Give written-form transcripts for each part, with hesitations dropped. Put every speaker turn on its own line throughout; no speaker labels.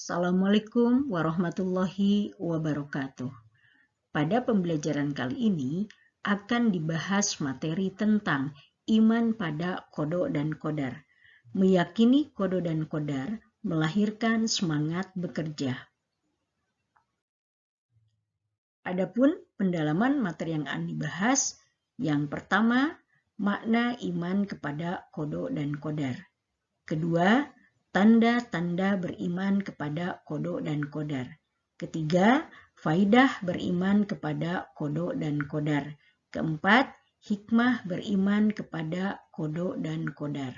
Assalamualaikum warahmatullahi wabarakatuh. Pada pembelajaran kali ini akan dibahas materi tentang iman pada qada dan qadar. Meyakini qada dan qadar melahirkan semangat bekerja. Adapun pendalaman materi yang akan dibahas, yang pertama, makna iman kepada qada dan qadar. Kedua, tanda-tanda beriman kepada qada dan qadar. Ketiga, faidah beriman kepada qada dan qadar. Keempat, hikmah beriman kepada qada dan qadar.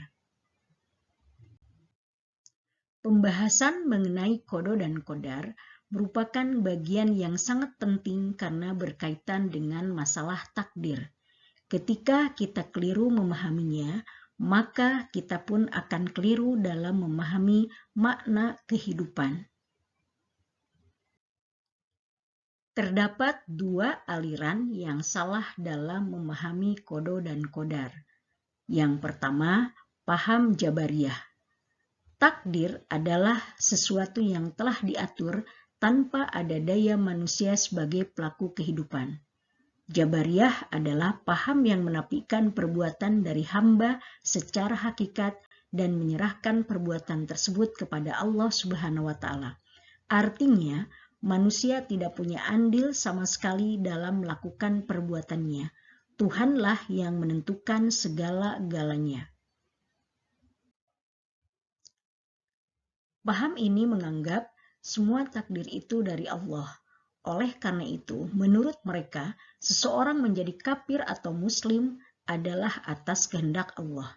Pembahasan mengenai qada dan qadar merupakan bagian yang sangat penting karena berkaitan dengan masalah takdir. Ketika kita keliru memahaminya, maka kita pun akan keliru dalam memahami makna kehidupan. Terdapat dua aliran yang salah dalam memahami qada dan qadar. Yang pertama, paham Jabariyah. Takdir adalah sesuatu yang telah diatur tanpa ada daya manusia sebagai pelaku kehidupan. Jabariyah adalah paham yang menafikan perbuatan dari hamba secara hakikat dan menyerahkan perbuatan tersebut kepada Allah Subhanahu wa Ta'ala. Artinya, manusia tidak punya andil sama sekali dalam melakukan perbuatannya. Tuhanlah yang menentukan segala-galanya. Paham ini menganggap semua takdir itu dari Allah. Oleh karena itu, menurut mereka, seseorang menjadi kafir atau muslim adalah atas kehendak Allah.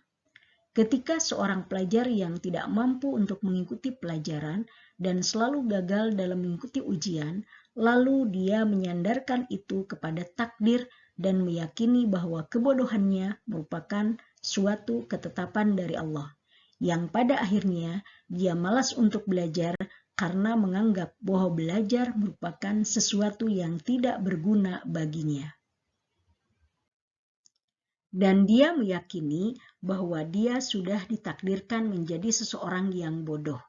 Ketika seorang pelajar yang tidak mampu untuk mengikuti pelajaran dan selalu gagal dalam mengikuti ujian, lalu dia menyandarkan itu kepada takdir dan meyakini bahwa kebodohannya merupakan suatu ketetapan dari Allah, yang pada akhirnya dia malas untuk belajar karena menganggap bahwa belajar merupakan sesuatu yang tidak berguna baginya. Dan dia meyakini bahwa dia sudah ditakdirkan menjadi seseorang yang bodoh.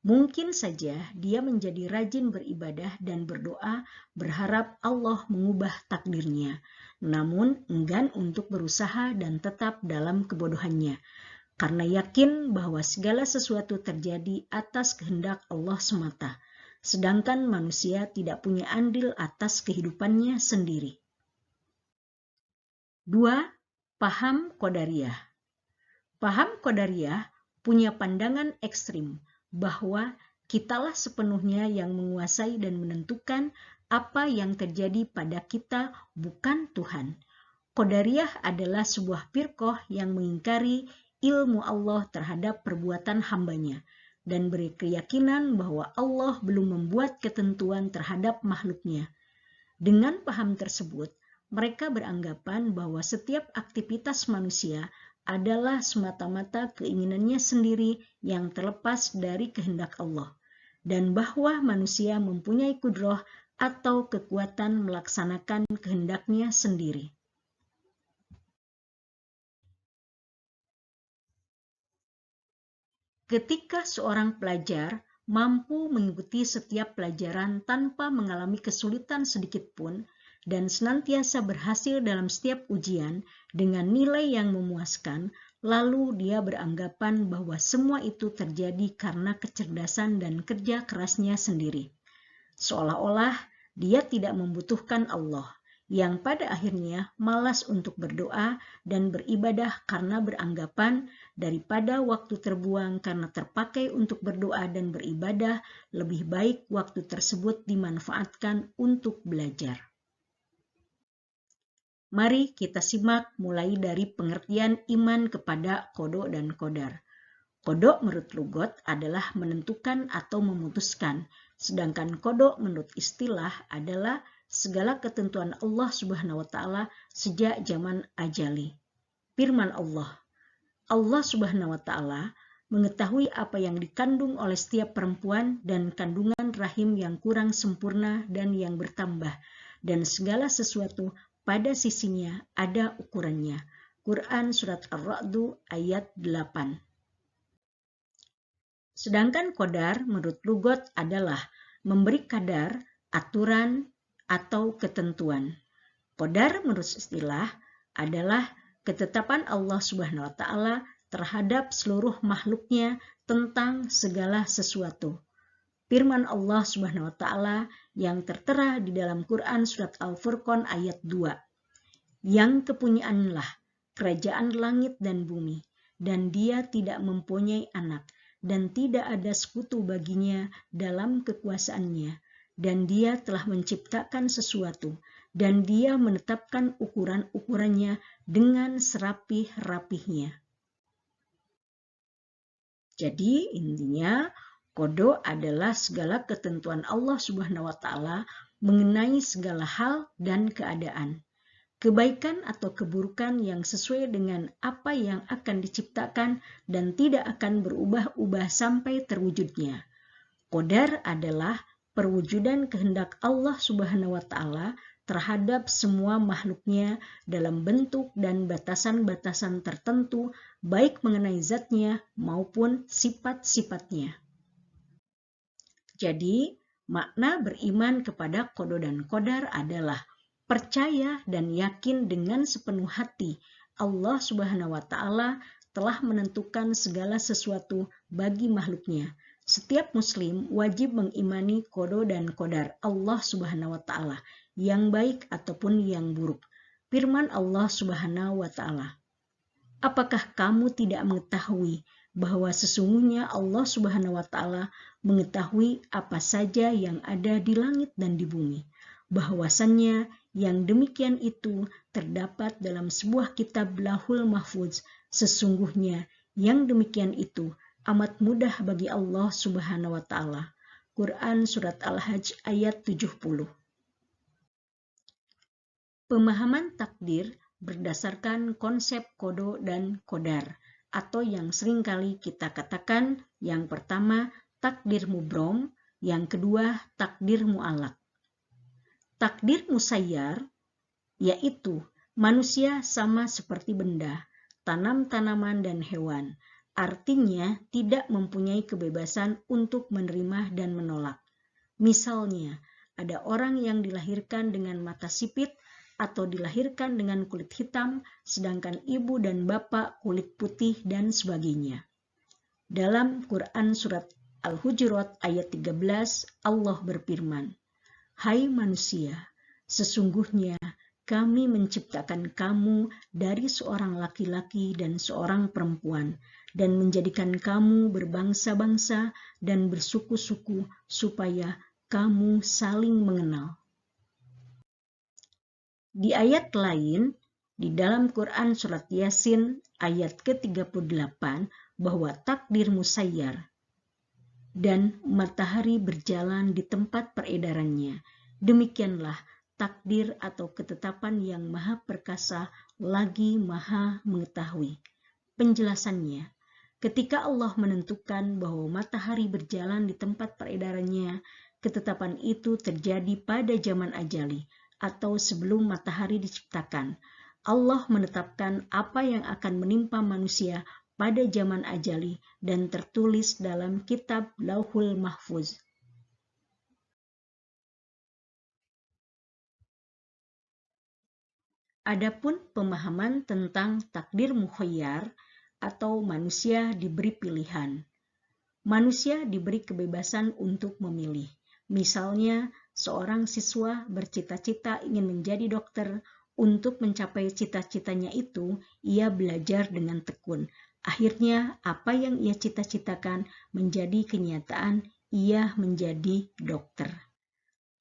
Mungkin saja dia menjadi rajin beribadah dan berdoa berharap Allah mengubah takdirnya, namun enggan untuk berusaha dan tetap dalam kebodohannya, karena yakin bahwa segala sesuatu terjadi atas kehendak Allah semata, sedangkan manusia tidak punya andil atas kehidupannya sendiri. 2. Paham Qadariyah. Paham Qadariyah punya pandangan ekstrim bahwa kitalah sepenuhnya yang menguasai dan menentukan apa yang terjadi pada kita, bukan Tuhan. Qadariyah adalah sebuah firqah yang mengingkari ilmu Allah terhadap perbuatan hambanya dan berkeyakinan bahwa Allah belum membuat ketentuan terhadap makhluknya. Dengan paham tersebut, mereka beranggapan bahwa setiap aktivitas manusia adalah semata-mata keinginannya sendiri yang terlepas dari kehendak Allah, dan bahwa manusia mempunyai kudrah atau kekuatan melaksanakan kehendaknya sendiri. Ketika seorang pelajar mampu mengikuti setiap pelajaran tanpa mengalami kesulitan sedikit pun, dan senantiasa berhasil dalam setiap ujian dengan nilai yang memuaskan, lalu dia beranggapan bahwa semua itu terjadi karena kecerdasan dan kerja kerasnya sendiri. Seolah-olah dia tidak membutuhkan Allah, yang pada akhirnya malas untuk berdoa dan beribadah karena beranggapan daripada waktu terbuang karena terpakai untuk berdoa dan beribadah, lebih baik waktu tersebut dimanfaatkan untuk belajar. Mari kita simak mulai dari pengertian iman kepada qada dan qadar. Qada menurut lugat adalah menentukan atau memutuskan, sedangkan qada menurut istilah adalah segala ketentuan Allah Subhanahu wa Ta'ala sejak zaman ajali. Firman Allah Subhanahu wa Ta'ala mengetahui apa yang dikandung oleh setiap perempuan dan kandungan rahim yang kurang sempurna dan yang bertambah, dan segala sesuatu pada sisinya ada ukurannya. Quran Surat Ar-Ra'd ayat 8. Sedangkan qadar menurut lugat adalah memberi kadar, aturan, atau ketentuan. Qadar menurut istilah adalah ketetapan Allah Subhanahu wa taala terhadap seluruh makhluknya tentang segala sesuatu. Firman Allah Subhanahu wa taala yang tertera di dalam Quran surat Al-Furqan ayat 2. Yang kepunyaanlah kerajaan langit dan bumi, dan dia tidak mempunyai anak, dan tidak ada sekutu baginya dalam kekuasaannya, dan dia telah menciptakan sesuatu, dan dia menetapkan ukuran-ukurannya dengan serapih-rapihnya. Jadi intinya, qada adalah segala ketentuan Allah Subhanahu wa taala mengenai segala hal dan keadaan. Kebaikan atau keburukan yang sesuai dengan apa yang akan diciptakan dan tidak akan berubah-ubah sampai terwujudnya. Qadar adalah perwujudan kehendak Allah Subhanahu wa taala terhadap semua makhluknya dalam bentuk dan batasan-batasan tertentu, baik mengenai zatnya maupun sifat-sifatnya. Jadi, makna beriman kepada qada dan qadar adalah percaya dan yakin dengan sepenuh hati Allah Subhanahu wa taala telah menentukan segala sesuatu bagi makhluknya. Setiap muslim wajib mengimani qada dan qadar Allah Subhanahu wa taala, yang baik ataupun yang buruk. Firman Allah Subhanahu wa taala, apakah kamu tidak mengetahui bahwa sesungguhnya Allah Subhanahu wa taala mengetahui apa saja yang ada di langit dan di bumi, bahwasannya yang demikian itu terdapat dalam sebuah kitab Lauhul Mahfuz. Sesungguhnya yang demikian itu amat mudah bagi Allah Subhanahu wa taala. Quran surat Al-Hajj ayat 70. Pemahaman takdir berdasarkan konsep qada dan qadar, atau yang seringkali kita katakan yang pertama takdir mubrom, yang kedua takdir mu'allaq. Takdir musayyar yaitu manusia sama seperti benda, tanam-tanaman dan hewan, artinya tidak mempunyai kebebasan untuk menerima dan menolak. Misalnya, ada orang yang dilahirkan dengan mata sipit atau dilahirkan dengan kulit hitam, sedangkan ibu dan bapak kulit putih dan sebagainya. Dalam Quran surat Al-Hujurat ayat 13, Allah berfirman, hai manusia, sesungguhnya kami menciptakan kamu dari seorang laki-laki dan seorang perempuan, dan menjadikan kamu berbangsa-bangsa dan bersuku-suku supaya kamu saling mengenal. Di ayat lain, di dalam Quran surat Yasin ayat ke-38, bahwa takdir musayyar dan matahari berjalan di tempat peredarannya. Demikianlah takdir atau ketetapan yang maha perkasa lagi maha mengetahui. Penjelasannya, ketika Allah menentukan bahwa matahari berjalan di tempat peredarannya, ketetapan itu terjadi pada zaman ajali atau sebelum matahari diciptakan. Allah menetapkan apa yang akan menimpa manusia pada zaman ajali dan tertulis dalam kitab Lauhul Mahfuz. Adapun pemahaman tentang takdir mukhayyar atau manusia diberi pilihan. Manusia diberi kebebasan untuk memilih. Misalnya, seorang siswa bercita-cita ingin menjadi dokter. Untuk mencapai cita-citanya itu, ia belajar dengan tekun. Akhirnya, apa yang ia cita-citakan menjadi kenyataan, ia menjadi dokter.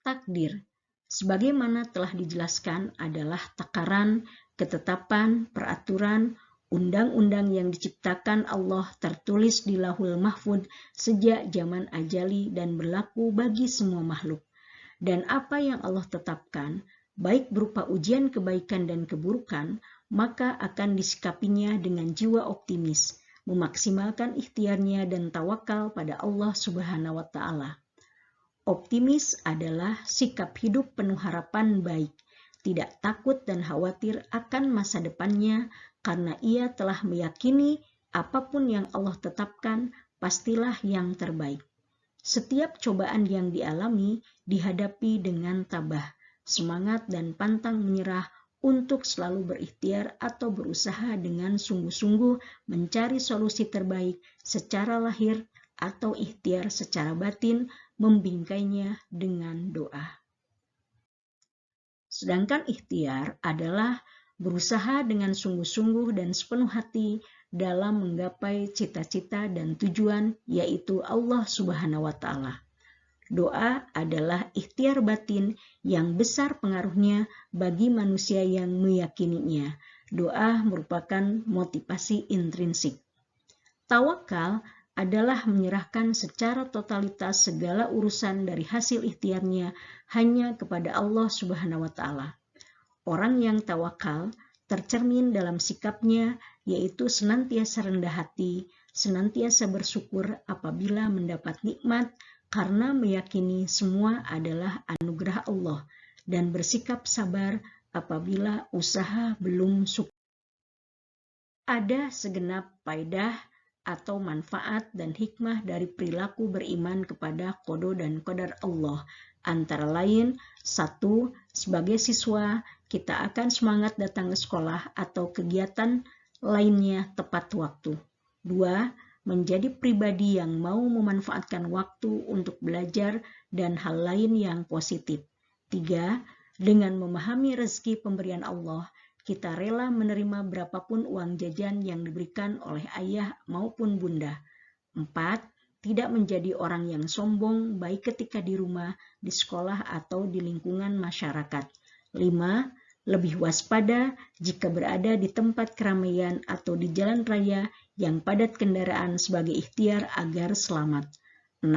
Takdir, sebagaimana telah dijelaskan, adalah takaran, ketetapan, peraturan, undang-undang yang diciptakan Allah tertulis di Lauhul Mahfuz sejak zaman ajali dan berlaku bagi semua makhluk. Dan apa yang Allah tetapkan, baik berupa ujian kebaikan dan keburukan, maka akan disikapinya dengan jiwa optimis, memaksimalkan ikhtiarnya dan tawakal pada Allah Subhanahu wa taala. Optimis adalah sikap hidup penuh harapan baik, tidak takut dan khawatir akan masa depannya karena ia telah meyakini apapun yang Allah tetapkan pastilah yang terbaik. Setiap cobaan yang dialami dihadapi dengan tabah, semangat dan pantang menyerah untuk selalu berikhtiar atau berusaha dengan sungguh-sungguh mencari solusi terbaik secara lahir atau ikhtiar secara batin, membingkainya dengan doa. Sedangkan ikhtiar adalah berusaha dengan sungguh-sungguh dan sepenuh hati dalam menggapai cita-cita dan tujuan, yaitu Allah Subhanahu wa Ta'ala. Doa adalah ikhtiar batin yang besar pengaruhnya bagi manusia yang meyakininya. Doa merupakan motivasi intrinsik. Tawakal adalah menyerahkan secara totalitas segala urusan dari hasil ikhtiarnya hanya kepada Allah Subhanahu wa Ta'ala. Orang yang tawakal tercermin dalam sikapnya, yaitu senantiasa rendah hati, senantiasa bersyukur apabila mendapat nikmat, karena meyakini semua adalah anugerah Allah, dan bersikap sabar apabila usaha belum sukses. Ada segenap faedah atau manfaat dan hikmah dari perilaku beriman kepada qada dan qadar Allah. Antara lain, 1. Sebagai siswa, kita akan semangat datang ke sekolah atau kegiatan lainnya tepat waktu. 2. Menjadi pribadi yang mau memanfaatkan waktu untuk belajar dan hal lain yang positif. 3. Dengan memahami rezeki pemberian Allah, kita rela menerima berapapun uang jajan yang diberikan oleh ayah maupun bunda. 4. Tidak menjadi orang yang sombong baik ketika di rumah, di sekolah, atau di lingkungan masyarakat. 5. Lebih waspada jika berada di tempat keramaian atau di jalan raya yang padat kendaraan sebagai ikhtiar agar selamat. 6.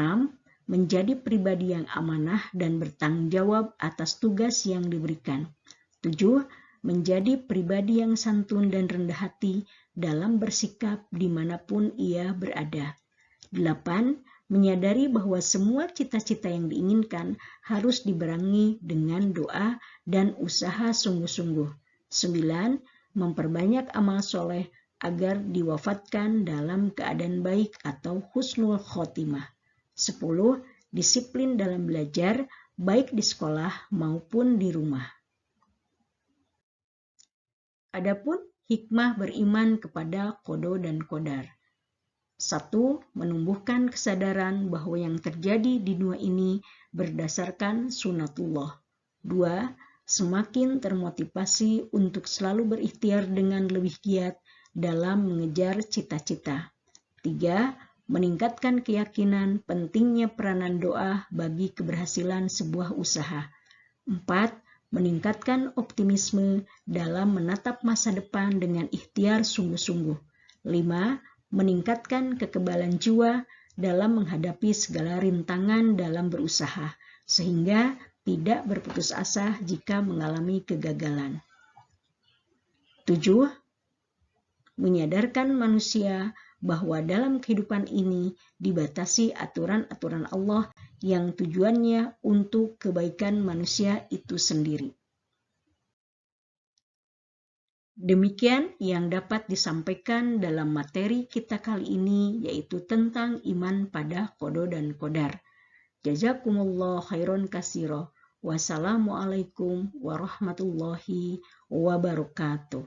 Menjadi pribadi yang amanah dan bertanggung jawab atas tugas yang diberikan. 7. Menjadi pribadi yang santun dan rendah hati dalam bersikap dimanapun ia berada. 8. Menyadari bahwa semua cita-cita yang diinginkan harus dibarengi dengan doa dan usaha sungguh-sungguh. 9. Memperbanyak amal soleh agar diwafatkan dalam keadaan baik atau husnul khotimah. 10. Disiplin dalam belajar, baik di sekolah maupun di rumah. Adapun hikmah beriman kepada qada dan qadar. 1. Menumbuhkan kesadaran bahwa yang terjadi di dunia ini berdasarkan sunatullah. 2. Semakin termotivasi untuk selalu berikhtiar dengan lebih giat dalam mengejar cita-cita. 3. Meningkatkan keyakinan pentingnya peranan doa bagi keberhasilan sebuah usaha. 4. Meningkatkan optimisme dalam menatap masa depan dengan ikhtiar sungguh-sungguh. 5. Meningkatkan kekebalan jiwa dalam menghadapi segala rintangan dalam berusaha, sehingga tidak berputus asa jika mengalami kegagalan. 7. Menyadarkan manusia bahwa dalam kehidupan ini dibatasi aturan-aturan Allah yang tujuannya untuk kebaikan manusia itu sendiri. Demikian yang dapat disampaikan dalam materi kita kali ini, yaitu tentang iman pada qada dan qadar. Jazakumullah khairan katsira. Wassalamualaikum warahmatullahi wabarakatuh.